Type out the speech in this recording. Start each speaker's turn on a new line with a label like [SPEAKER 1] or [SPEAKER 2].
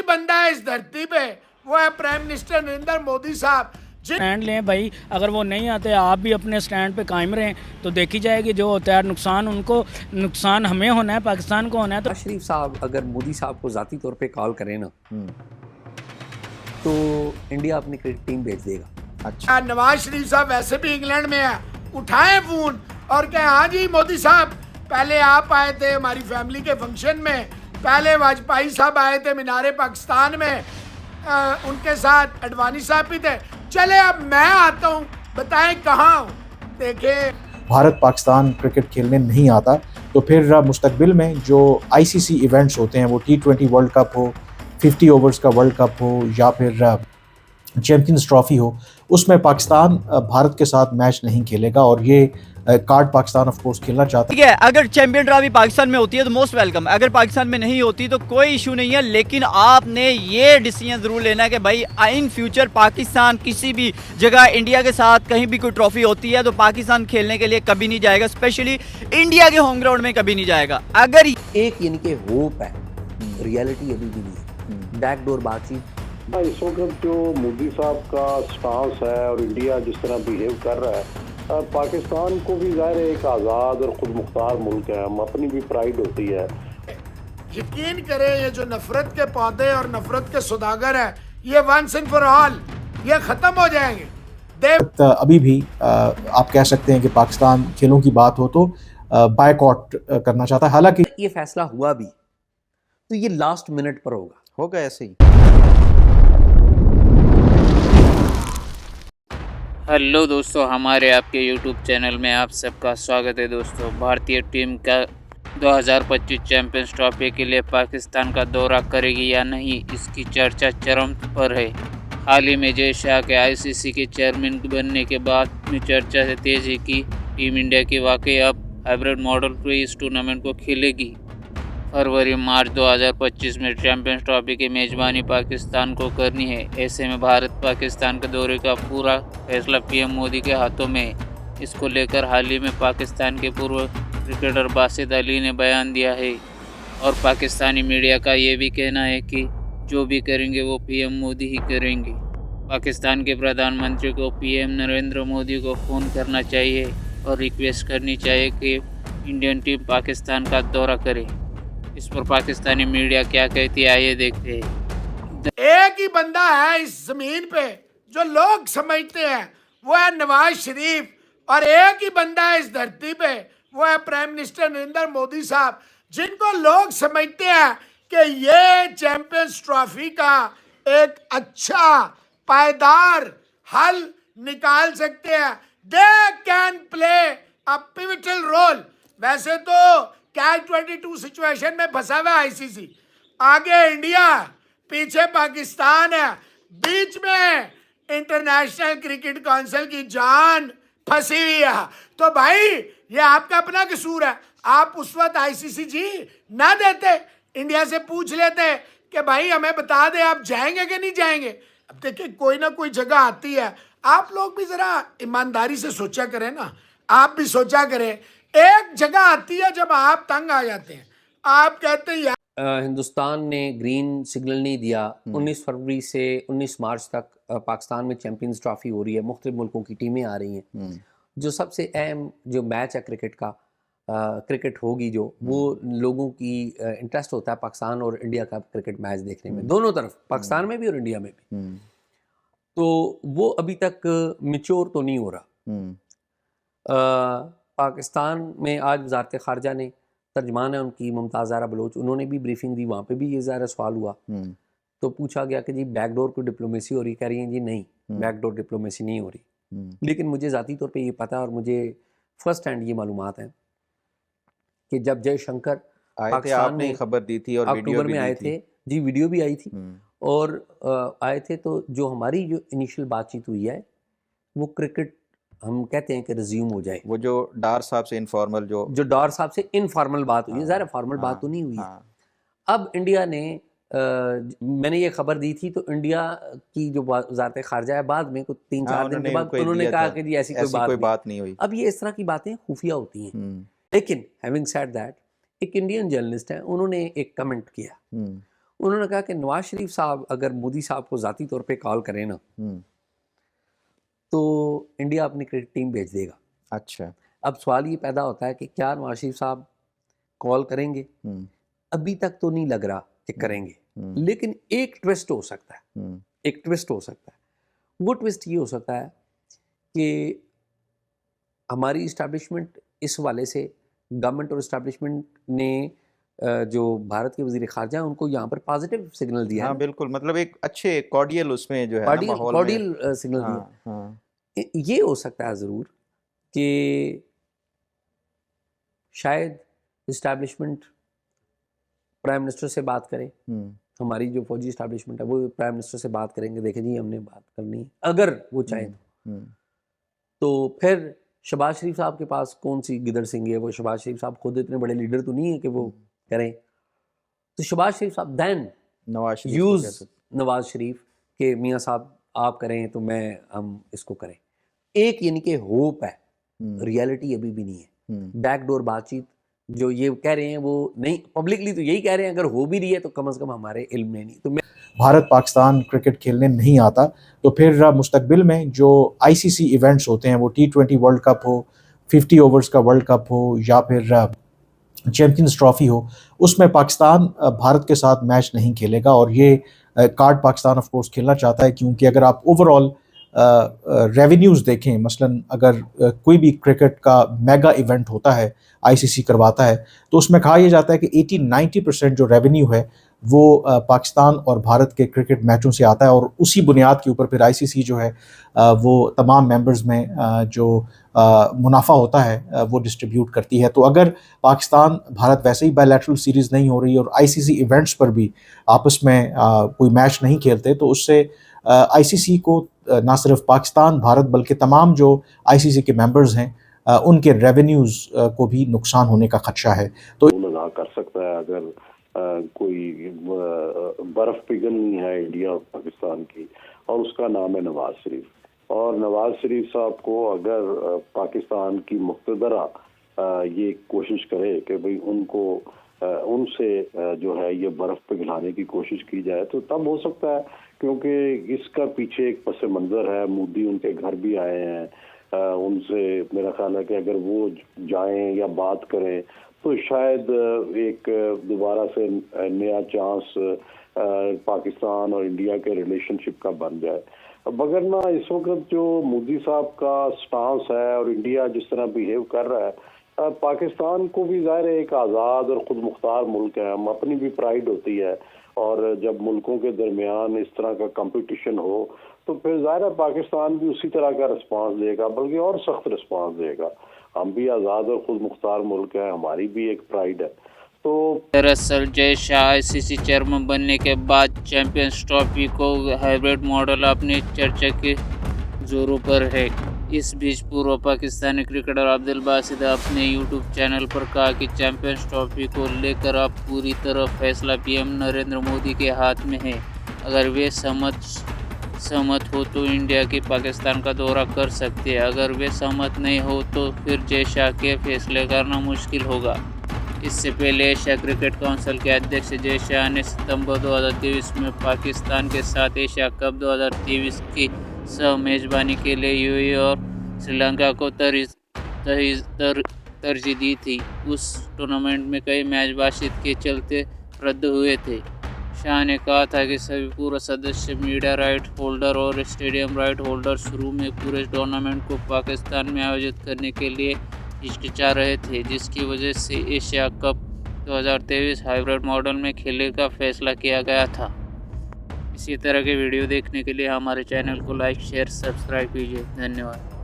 [SPEAKER 1] बंदा है इस धरती पे, वो है प्राइम मिनिस्टर नरेंद्र मोदी साहब।
[SPEAKER 2] स्टैंड लें भाई, अगर वो नहीं आते आप भी अपने स्टैंड पे कायम रहें तो देखी जाएगी जो होता है नुकसान उनको, नुकसान हमें होना है, पाकिस्तान को होना है। तो
[SPEAKER 3] शरीफ साहब अगर मोदी साहब को ज़ाती तौर पे कॉल करें ना तो इंडिया अपनी क्रिकेट टीम भेज देगा।
[SPEAKER 1] अच्छा, नवाज शरीफ साहब वैसे भी इंग्लैंड में है, उठाएं फोन और कहें हाँ जी मोदी साहब, पहले आप आए थे हमारी फैमिली के फंक्शन में, पहले वाजपेयी साहब आए थे मीनारे पाकिस्तान में, उनके साथ अडवाणी साहब भी थे, चले अब मैं आता हूँ, बताएं कहाँ हूँ। देखें,
[SPEAKER 4] भारत पाकिस्तान क्रिकेट खेलने नहीं आता तो फिर मुस्तकबिल में जो आईसीसी इवेंट्स होते हैं, वो T20 वर्ल्ड कप हो, 50 ओवर्स का वर्ल्ड कप हो या फिर चैम्पियंस ट्रॉफी हो, उसमें पाकिस्तान भारत के साथ मैच नहीं खेलेगा और ये कार्ड पाकिस्तान ऑफ कोर्स खेलना चाहता है।
[SPEAKER 5] ठीक है, अगर चैंपियन ट्रॉफी पाकिस्तान में होती है तो मोस्ट वेलकम, अगर पाकिस्तान में नहीं होती तो कोई इशू नहीं है, लेकिन आपने ये डिसीजन जरूर लेना है कि भाई इन फ्यूचर पाकिस्तान किसी भी जगह इंडिया के साथ कहीं भी कोई ट्रॉफी होती है तो पाकिस्तान खेलने के लिए कभी नहीं जाएगा, स्पेशली इंडिया के होम ग्राउंड में कभी नहीं जाएगा। अगर
[SPEAKER 3] एक यानी कि होप है, रियलिटी अभी भी नहीं है, बैकडोर बातचीत।
[SPEAKER 6] इस वक्त जो मोदी साहब का स्टांस है और इंडिया जिस तरह बिहेव कर रहा है, पाकिस्तान को भी ज़ाहिर एक आज़ाद और खुद मुख्तार मुल्क है, हम अपनी भी प्राइड होती है।
[SPEAKER 1] यकीन करें ये जो नफरत के पौधे और नफरत के सौदागर है, ये वंस एंड फॉर ऑल ये खत्म हो जाएंगे।
[SPEAKER 4] अभी भी आप कह सकते हैं कि पाकिस्तान खेलों की बात हो तो बायकॉट करना चाहता है, हालांकि
[SPEAKER 3] ये फैसला हुआ भी तो ये लास्ट मिनट पर होगा ऐसे ही।
[SPEAKER 7] हेलो दोस्तों, हमारे आपके यूट्यूब चैनल में आप सबका स्वागत है। दोस्तों, भारतीय टीम का 2025 चैंपियंस ट्रॉफी के लिए पाकिस्तान का दौरा करेगी या नहीं, इसकी चर्चा चरम पर है। हाल ही में जय शाह के आईसीसी के चेयरमैन बनने के बाद में चर्चा से तेज़ है कि टीम इंडिया की वाकई अब हाइब्रिड मॉडल पर इस टूर्नामेंट को खेलेगी। फरवरी-मार्च 2025 में चैंपियंस ट्रॉफी की मेज़बानी पाकिस्तान को करनी है। ऐसे में भारत पाकिस्तान के दौरे का पूरा फैसला पीएम मोदी के हाथों में है। इसको लेकर हाल ही में पाकिस्तान के पूर्व क्रिकेटर बासित अली ने बयान दिया है और पाकिस्तानी मीडिया का ये भी कहना है कि जो भी करेंगे वो पीएम मोदी ही करेंगे। पाकिस्तान के प्रधानमंत्री को पीएम नरेंद्र मोदी को फ़ोन करना चाहिए और रिक्वेस्ट करनी चाहिए कि इंडियन टीम पाकिस्तान का दौरा करे। इस पर पाकिस्तानी मीडिया क्या कहती है, आइए देखते हैं।
[SPEAKER 1] एक ही बंदा है इस जमीन पे जो लोग समझते हैं, वो है नवाज शरीफ, और एक ही बंदा है इस धरती पे, वो है प्राइम मिनिस्टर नरेंद्र मोदी साहब, जिनको लोग समझते हैं कि ये चैंपियंस ट्रॉफी का एक अच्छा पायदार हल निकाल सकते हैं। They can play a pivotal role. वैसे तो कैच 22 सिचुएशन में फंसा हुआ है आईसीसी, आगे इंडिया, पीछे पाकिस्तान है, बीच में इंटरनेशनल क्रिकेट काउंसिल की जान फंसी हुई है। तो भाई ये आपका अपना कसूर है, आप उस वक्त आईसीसी जी ना देते, इंडिया से पूछ लेते कि भाई हमें बता दे आप जाएंगे कि नहीं जाएंगे। अब देखिए कोई ना कोई जगह आती है, आप लोग भी जरा ईमानदारी से सोचा करें ना, आप भी सोचा करें, एक जगह आती है जब आप तंग आ जाते हैं, आप कहते हैं
[SPEAKER 3] हिंदुस्तान ने ग्रीन सिग्नल नहीं दिया। 19 फरवरी से 19 मार्च तक पाकिस्तान में चैंपियंस ट्रॉफी हो रही है, मुख्तलिफ मुल्कों की टीमें आ रही हैं। जो सबसे अहम जो मैच है क्रिकेट का, क्रिकेट होगी जो, वो लोगों की इंटरेस्ट होता है पाकिस्तान और इंडिया का क्रिकेट मैच देखने में, दोनों तरफ, पाकिस्तान में भी और इंडिया में भी। तो वो अभी तक मैच्योर तो नहीं हो रहा। पाकिस्तान में आज वज़ारत ख़ारजा ने, तर्जमान है उनकी मुमताज़ ज़हरा बलोच, उन्होंने भी ब्रीफिंग दी, वहाँ पे भी ये ज़ाहिर सवाल हुआ। तो पूछा गया कि जी बैकडोर की डिप्लोमेसी हो रही, कह रही हैं जी नहीं, बैकडोर डिप्लोमेसी नहीं हो रही। लेकिन मुझे ज़ाती तौर पे ये पता है और मुझे फर्स्ट हैंड ये मालूमात हैं कि जब जयशंकर पाकिस्तान में
[SPEAKER 8] खबर दी थी और
[SPEAKER 3] अक्टूबर में आए थे जी, वीडियो भी आई थी और आए थे, तो जो हमारी जो इनिशियल बातचीत हुई है वो क्रिकेट हम कहते हैं कि रिज्यूम हो जाए।
[SPEAKER 8] वो जो डार साहब से इनफॉर्मल जो
[SPEAKER 3] डार साहब से इनफॉर्मल बात हुई है, ज़ाहिर फॉर्मल बात तो नहीं हुई है। अब इंडिया ने मैंने ये खबर दी थी तो इंडिया की जो वज़ारत ख़ारजा है बाद में कुछ 3-4 दिन के बाद उन्होंने कहा कि जी ऐसी कोई बात नहीं हुई। अब ये इस तरह की बातें खुफिया होती हैं। लेकिन हैविंग सेड दैट, एक इंडियन जर्नलिस्ट है, उन्होंने एक कमेंट किया, उन्होंने कहा कि नवाज शरीफ साहब अगर मोदी साहब को ज़ाती तौर पे कॉल करें ना तो इंडिया अपनी क्रिकेट टीम भेज देगा।
[SPEAKER 8] अच्छा।
[SPEAKER 3] अब सवाल ये पैदा होता है कि क्या नवाज शरीफ साहब कॉल करेंगे? अभी तक तो नहीं लग रहा कि करेंगे, लेकिन एक ट्विस्ट हो सकता है, एक ट्विस्ट हो सकता है। वो ट्विस्ट ये हो सकता है कि हमारी इस्टेब्लिशमेंट इस वाले से, गवर्नमेंट और इस्टेब्लिशमेंट ने जो भारत के वजीर खारजा हैं उनको यहाँ पर पॉजिटिव सिग्नल दिया है।
[SPEAKER 8] हाँ बिल्कुल, मतलब एक अच्छे कॉर्डियल उसमें जो है ना माहौल में
[SPEAKER 3] कॉर्डियल सिग्नल दिया। ये हो सकता है ज़रूर कि शायद इस्टेब्लिशमेंट प्राइम मिनिस्टर से बात करे, हमारी जो फौजी इस्टेब्लिशमेंट है वो प्राइम मिनिस्टर से बात करेंगे, देखें जी हमने बात करनी है, अगर वो चाहें तो फिर शहबाज शरीफ साहब के पास कौन सी गिदड़ सिंह है? वो शहबाज शरीफ साहब खुद इतने बड़े लीडर तो नहीं है कि वो करें। तो शहबाज शरीफ साहब दैन यूज़ नवाज शरीफ के मियाँ साहब आप करें तो हम इसको करें। एक यानी कि होप है, रियलिटी अभी भी नहीं है। बैकडोर बातचीत जो ये कह रहे हैं वो नहीं, पब्लिकली तो यही कह रहे हैं, अगर हो भी रही है तो कम से कम हमारे इल्म में नहीं। तो
[SPEAKER 4] भारत पाकिस्तान क्रिकेट खेलने नहीं आता तो फिर मुस्तकबिल में जो आईसीसी इवेंट्स होते हैं, वो T20 वर्ल्ड कप हो, 50 ओवर्स का वर्ल्ड कप हो या फिर चैम्पियंस ट्रॉफी हो, उसमें पाकिस्तान भारत के साथ मैच नहीं खेलेगा। और ये कार्ड पाकिस्तान ऑफ कोर्स खेलना चाहता है, क्योंकि अगर आप ओवरऑल रेवेन्यूज़ देखें, मसलन अगर कोई भी क्रिकेट का मेगा इवेंट होता है, आईसीसी करवाता है, तो उसमें कहा यह जाता है कि 80-90% जो रेवेन्यू है वो पाकिस्तान और भारत के क्रिकेट मैचों से आता है। और उसी बुनियाद के ऊपर फिर आईसीसी जो है वो तमाम मेंबर्स में जो मुनाफा होता है वो डिस्ट्रीब्यूट करती है। तो अगर पाकिस्तान भारत वैसे ही बायलैटरल सीरीज़ नहीं हो रही और आईसीसी इवेंट्स पर भी आपस में कोई मैच नहीं खेलते, तो उससे आईसीसी को ना सिर्फ पाकिस्तान भारत बल्कि तमाम जो आईसीसी के मेंबर्स हैं उनके रेवेन्यूज़ को भी नुकसान होने का खदशा है। तो
[SPEAKER 6] लगा कर सकता है अगर कोई बर्फ पिघलनी है इंडिया और पाकिस्तान की, और उसका नाम है नवाज शरीफ। और नवाज शरीफ साहब को अगर पाकिस्तान की मुक्तदरा ये कोशिश करे कि भाई उनको उनसे जो है ये बर्फ पिघलाने की कोशिश की जाए, तो तब हो सकता है, क्योंकि इसका पीछे एक पस मंज़र है। मोदी उनके घर भी आए हैं, उनसे मेरा ख्याल है कि अगर वो जाएं या बात करें तो शायद एक दोबारा से नया चांस पाकिस्तान और इंडिया के रिलेशनशिप का बन जाए। मगर ना इस वक्त जो मोदी साहब का स्टांस है और इंडिया जिस तरह बिहेव कर रहा है, पाकिस्तान को भी ज़ाहिर एक आज़ाद और ख़ुद मुख्तार मुल्क है, हम अपनी भी प्राइड होती है। और जब मुल्कों के दरमियान इस तरह का कंपटीशन हो तो फिर ज़ाहिर है पाकिस्तान भी उसी तरह का रिस्पांस देगा, बल्कि और सख्त रिस्पांस देगा। हम भी आज़ाद और ख़ुद मुख्तार मुल्क है, हमारी भी एक प्राइड है। तो
[SPEAKER 7] दरअसल जय शाह आईसीसी चेयरमैन बनने के बाद चैंपियंस ट्रॉफी को हाइब्रिड मॉडल अपनी चर्चा के जोरों पर है। इस बीच पूर्व पाकिस्तानी क्रिकेटर अब्दुल बासित अपने यूट्यूब चैनल पर कहा कि चैंपियंस ट्रॉफी को लेकर अब पूरी तरह फैसला पीएम नरेंद्र मोदी के हाथ में है। अगर वे सहमत हो तो इंडिया की पाकिस्तान का दौरा कर सकते हैं, अगर वे सहमत नहीं हो तो फिर जय शाह के फैसले करना मुश्किल होगा। इससे पहले एशिया क्रिकेट काउंसिल के अध्यक्ष जय शाह ने सितंबर 2023 में पाकिस्तान के साथ एशिया कप 2023 की सह मेज़बानी के लिए यूएई और श्रीलंका को तरजीह दी थी। उस टूर्नामेंट में कई मैच बातचीत के चलते रद्द हुए थे। शाह ने कहा था कि सभी पूर्व सदस्य, मीडिया राइट होल्डर और स्टेडियम राइट होल्डर शुरू में पूरे टूर्नामेंट को पाकिस्तान में आयोजित करने के लिए हिचकिचा रहे थे, जिसकी वजह से एशिया कप 2023 हाइब्रिड मॉडल में खेलने का फैसला किया गया था। इसी तरह के वीडियो देखने के लिए हमारे चैनल को लाइक, शेयर, सब्सक्राइब कीजिए। धन्यवाद।